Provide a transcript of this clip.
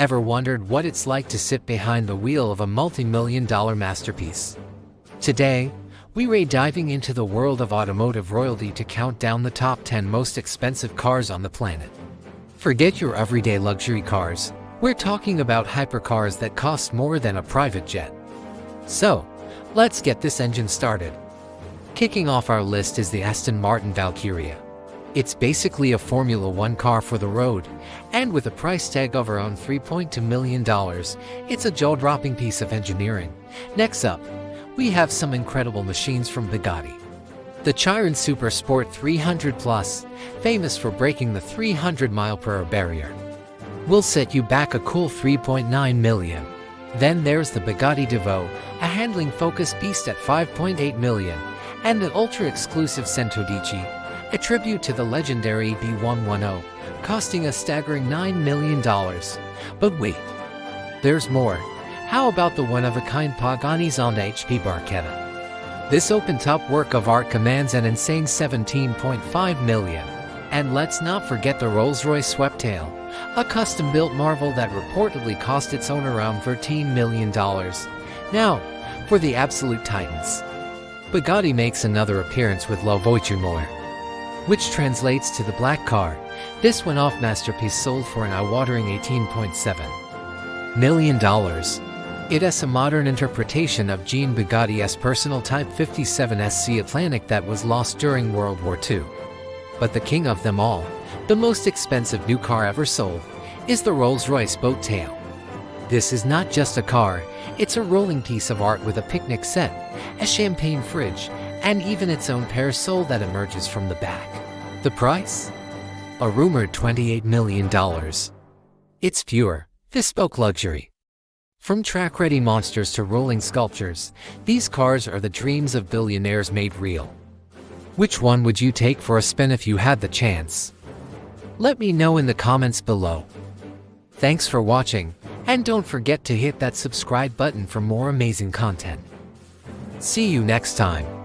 Ever wondered what it's like to sit behind the wheel of a multi-million-dollar masterpiece? Today, we're diving into the world of automotive royalty to count down the top 10 most expensive cars on the planet. Forget your everyday luxury cars. We're talking about hypercars that cost more than a private jet. So, let's get this engine started. Kicking off our list is the Aston Martin Valkyria. It's basically a Formula One car for the road, and with a price tag of around $3.2 million, it's a jaw-dropping piece of engineering. Next up, we have some incredible machines from Bugatti. The Chiron Super Sport 300 Plus, famous for breaking the 300 mph barrier, will set you back a cool $3.9 million. Then there's the Bugatti Divo, a handling-focused beast at $5.8 million, and the ultra-exclusive Centodici, a tribute to the legendary B110, costing a staggering $9 million. But wait, there's more. How about the one-of-a-kind Pagani Zonda HP Barchetta? This open-top work of art commands an insane $17.5 million. And let's not forget the Rolls-Royce Sweptail, a custom-built marvel that reportedly cost its owner around $13 million. Now, for the absolute titans. Bugatti makes another appearance with La Voiture, which translates to the black car. This one-off masterpiece sold for an eye-watering $18.7 million. It has a modern interpretation of Jean Bugatti's personal Type 57 SC Atlantic that was lost during World War II. But the king of them all, the most expensive new car ever sold, is the Rolls-Royce Boat Tail. This is not just a car, it's a rolling piece of art with a picnic set, a champagne fridge, and even its own parasol that emerges from the back. The price? A rumored $28 million. It's pure, bespoke luxury. From track-ready monsters to rolling sculptures, these cars are the dreams of billionaires made real. Which one would you take for a spin if you had the chance? Let me know in the comments below. Thanks for watching, and don't forget to hit that subscribe button for more amazing content. See you next time.